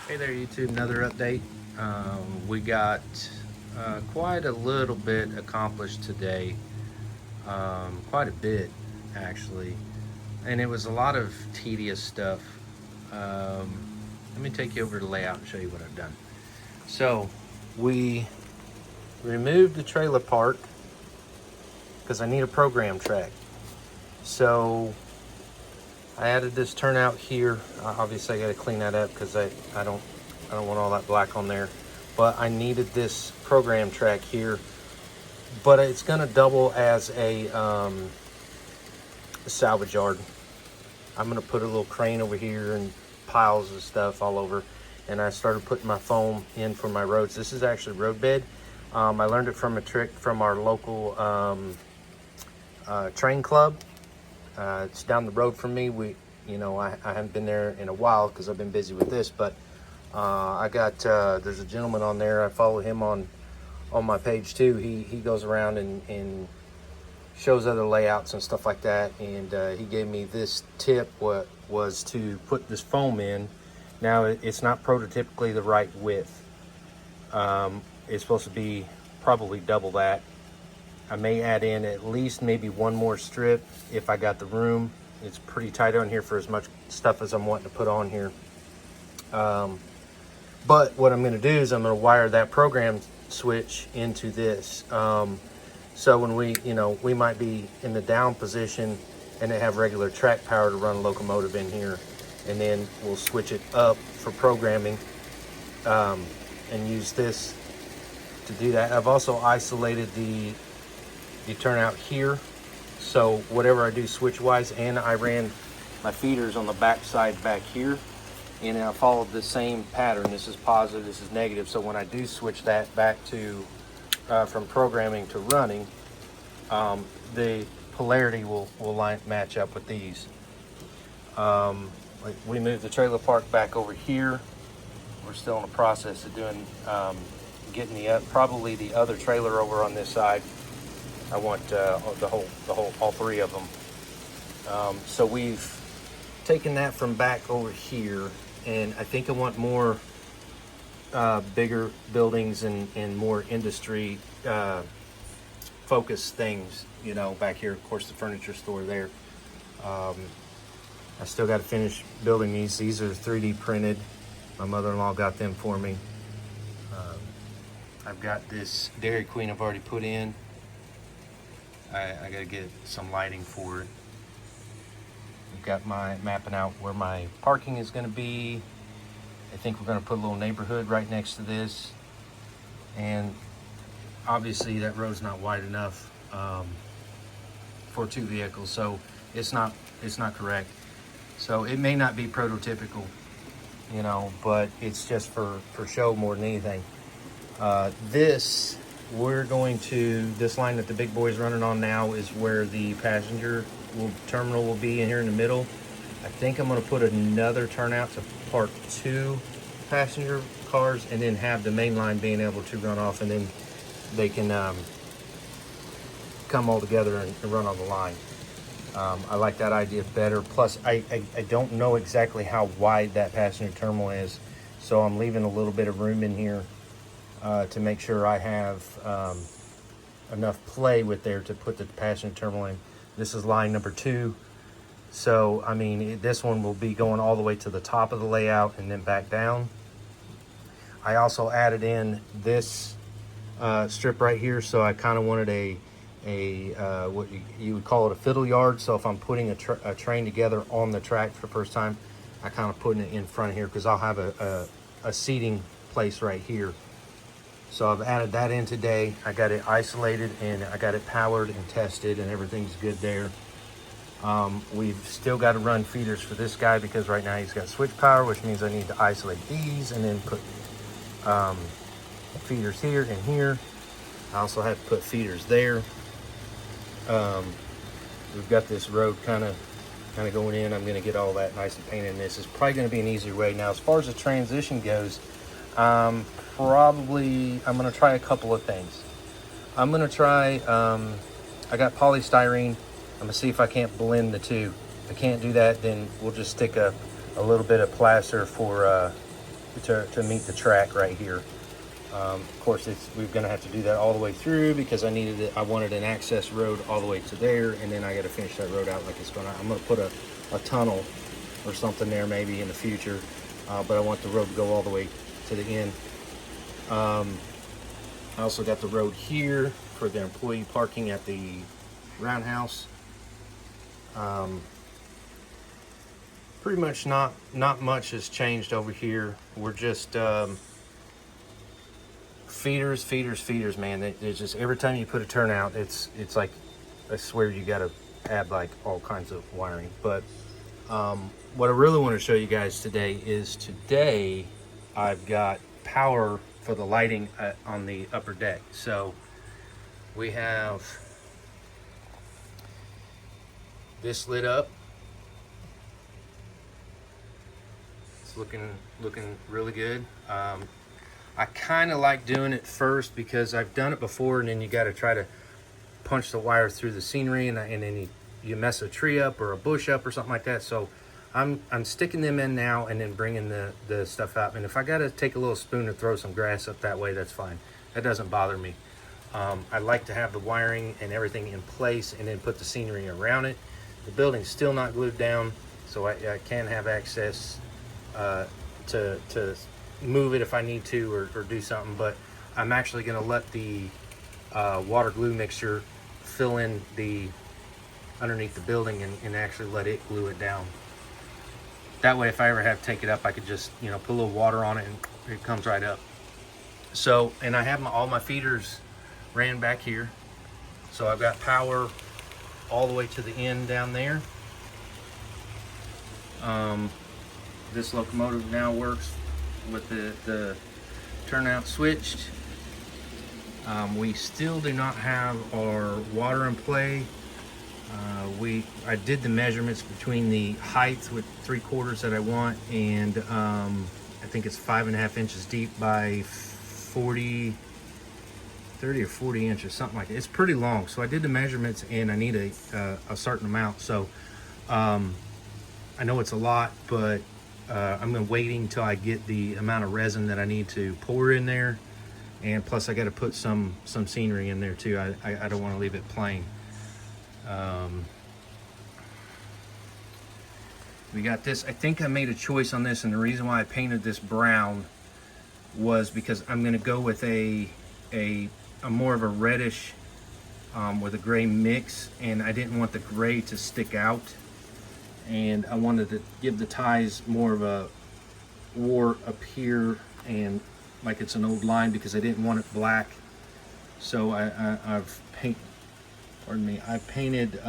Hey there, YouTube. Another update. We got quite a little bit accomplished today. Quite a bit, actually. And it was a lot of tedious stuff. Let me take you over to the layout and show you what I've done. So, we removed the trailer park because I need a program track. So, I added this turnout here. Obviously, I got to clean that up because I don't want all that black on there. But I needed this program track here. But it's going to double as a salvage yard. I'm going to put a little crane over here and piles of stuff all over. And I started putting my foam in for my roads. This is actually road bed. I learned it from a trick from our local train club. It's down the road from me. I haven't been there in a while because I've been busy with this, but there's a gentleman on there. I follow him on my page too. He goes around and shows other layouts and stuff like that. And he gave me this tip, what was to put this foam in. Now it's not prototypically the right width. It's supposed to be probably double that. I may add in at least maybe one more strip if I got the room. It's pretty tight on here for as much stuff as I'm wanting to put on here. But what I'm going to do is I'm going to wire that program switch into this. So when we might be in the down position and they have regular track power to run a locomotive in here, and then we'll switch it up for programming and use this to do that. I've also isolated the turnout here, so whatever I do switch wise, and I ran my feeders on the back side back here, and I followed the same pattern. This is positive, this is negative, so when I do switch that back to from programming to running, the polarity will match up with these. We moved the trailer park back over here. We're still in the process of doing getting probably the other trailer over on this side. I want all three of them. So we've taken that from back over here, and I think I want more bigger buildings and more industry focused things, back here. Of course, the furniture store there. I still got to finish building these. These are 3D printed. My mother-in-law got them for me. I've got this Dairy Queen I've already put in. I got to get some lighting for it. I've got my mapping out where my parking is going to be. I think we're going to put a little neighborhood right next to this. And obviously that road's not wide enough for two vehicles, so it's not correct. So it may not be prototypical, but it's just for show more than anything. This line that the big boy's running on now is where the passenger terminal will be in here in the middle. I think I'm going to put another turnout to park 2 passenger cars and then have the main line being able to run off, and then they can come all together and run on the line. I like that idea better. Plus, I don't know exactly how wide that passenger terminal is, so I'm leaving a little bit of room in here to make sure I have enough play with there to put the passenger terminal in. This is line number 2. So, this one will be going all the way to the top of the layout and then back down. I also added in this strip right here, so I kind of wanted a what you would call it a fiddle yard. So if I'm putting a train together on the track for the first time, I kind of putting it in front of here because I'll have a seating place right here. So I've added that in today. I got it isolated and I got it powered and tested, and everything's good there. We've still got to run feeders for this guy because right now he's got switch power, which means I need to isolate these and then put feeders here and here. I also have to put feeders there. We've got this road kind of going in. I'm going to get all that nice and painted in. This is probably going to be an easier way. Now, as far as the transition goes, I'm going to try a couple of things. I'm going to try, I got polystyrene. I'm going to see if I can't blend the two. If I can't do that, then we'll just stick a little bit of plaster for to meet the track right here. Of course, we're going to have to do that all the way through because I wanted an access road all the way to there, and then I got to finish that road out like it's going to. I'm going to put a tunnel or something there maybe in the future, but I want the road to go all the way to the end. I also got the road here for the employee parking at the roundhouse. Pretty much not much has changed over here. We're just feeders, man. There's just every time you put a turnout, it's like, I swear you got to add like all kinds of wiring. But what I really want to show you guys today is I've got power for the lighting on the upper deck. So we have this lit up. It's looking really good. I kind of like doing it first because I've done it before, and then you got to try to punch the wire through the scenery, and then you mess a tree up or a bush up or something like that. So I'm sticking them in now and then bringing the stuff out. And if I got to take a little spoon and throw some grass up that way, that's fine. That doesn't bother me. I like to have the wiring and everything in place and then put the scenery around it. The building's still not glued down, so I can have access to move it if I need to or do something. But I'm actually going to let the water glue mixture fill in underneath the building and actually let it glue it down. That way, if I ever have to take it up, I could just, put a little water on it and it comes right up. So, and I have all my feeders ran back here. So I've got power all the way to the end down there. This locomotive now works with the turnout switched. We still do not have our water in play. I did the measurements between the height with 3/4 that I want, and I think it's 5.5 inches deep by 30 or 40 inches, something like that. It's pretty long. So I did the measurements, and I need a certain amount. So I know it's a lot, but I'm waiting until I get the amount of resin that I need to pour in there, and plus I got to put some scenery in there too. I don't want to leave it plain. We got this. I think I made a choice on this, and the reason why I painted this brown was because I'm going to go with a more of a reddish with a gray mix, and I didn't want the gray to stick out, and I wanted to give the ties more of a wart up here and like it's an old line because I didn't want it black. So I've painted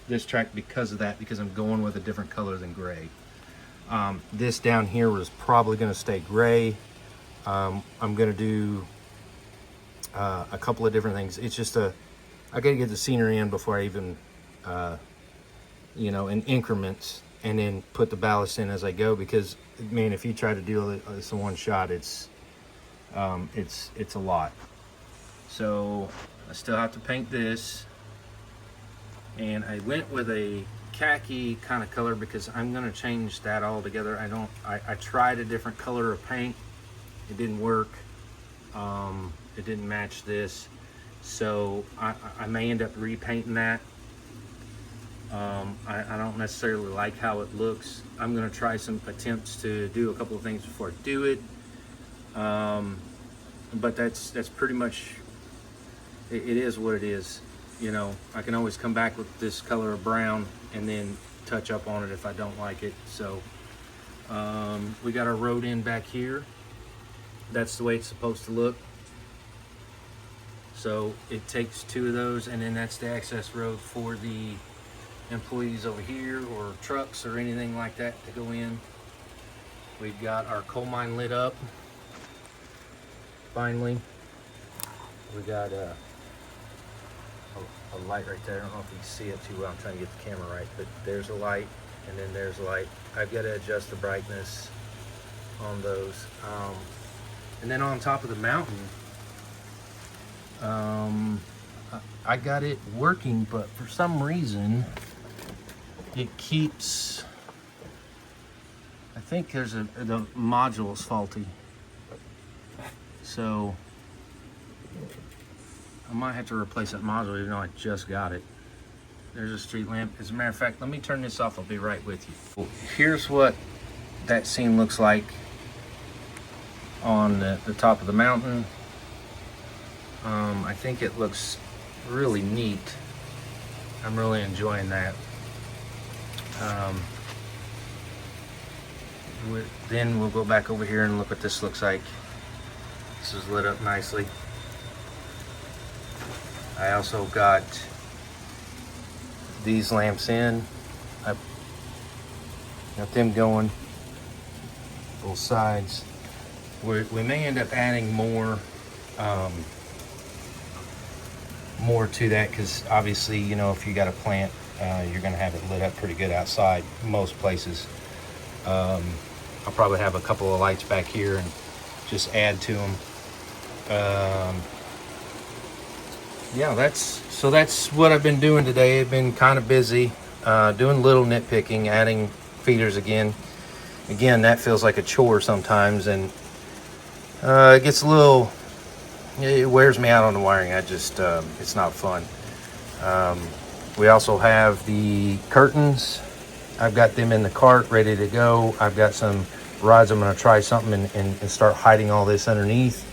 this track because of that, because I'm going with a different color than gray. This down here was probably going to stay gray. I'm going to do a couple of different things. It's just I got to get the scenery in before I even, in increments, and then put the ballast in as I go, because man, if you try to do this in one shot, it's a lot. So I still have to paint this, and I went with a khaki kind of color because I'm going to change that all together. I tried a different color of paint. It didn't work. It didn't match this, so I may end up repainting that. I don't necessarily like how it looks. I'm going to try some attempts to do a couple of things before I do it, but that's pretty much it is what it is. I can always come back with this color of brown and then touch up on it if I don't like it. So we got our road in back here. That's the way it's supposed to look. So it takes 2 of those, and then that's the access road for the employees over here, or trucks or anything like that to go in. We've got our coal mine lit up. Finally, we got a light right there. I don't know if you can see it too well. I'm trying to get the camera right, but there's a light, and then there's a light. I've got to adjust the brightness on those. And then on top of the mountain, I got it working, but for some reason it keeps I think the module's faulty. So I might have to replace that module even though I just got it. There's a street lamp. As a matter of fact, let me turn this off. I'll be right with you. Here's what that scene looks like on the top of the mountain. I think it looks really neat. I'm really enjoying that. Then we'll go back over here and look what this looks like. This is lit up nicely. I also got these lamps in. I got them going both sides. We may end up adding more to that, because obviously, you know, if you got a plant, you're gonna have it lit up pretty good outside most places. I'll probably have a couple of lights back here and just add to them. Yeah, that's what I've been doing today. I've been kind of busy doing little nitpicking, adding feeders again. That feels like a chore sometimes, and it gets a little, it wears me out on the wiring. It's not fun. We also have the curtains. I've got them in the cart ready to go. I've got some rods. I'm going to try something and start hiding all this underneath.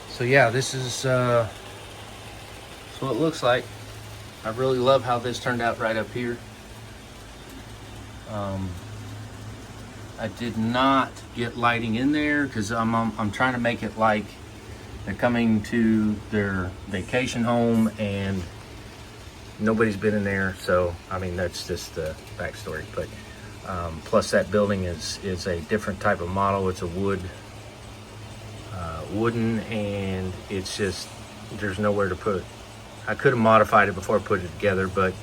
So yeah, this is what it looks like. I really love how this turned out right up here. I did not get lighting in there because I'm trying to make it like they're coming to their vacation home and nobody's been in there. So I mean, that's just the backstory. But plus that building is a different type of model. It's a wooden, and it's just, there's nowhere to put it. I could have modified it before I put it together, but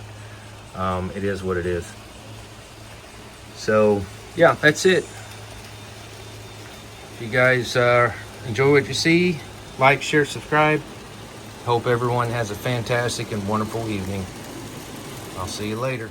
it is what it is. So yeah, that's it. If you guys enjoy what you see, like, share, subscribe. Hope everyone has a fantastic and wonderful evening. I'll see you later.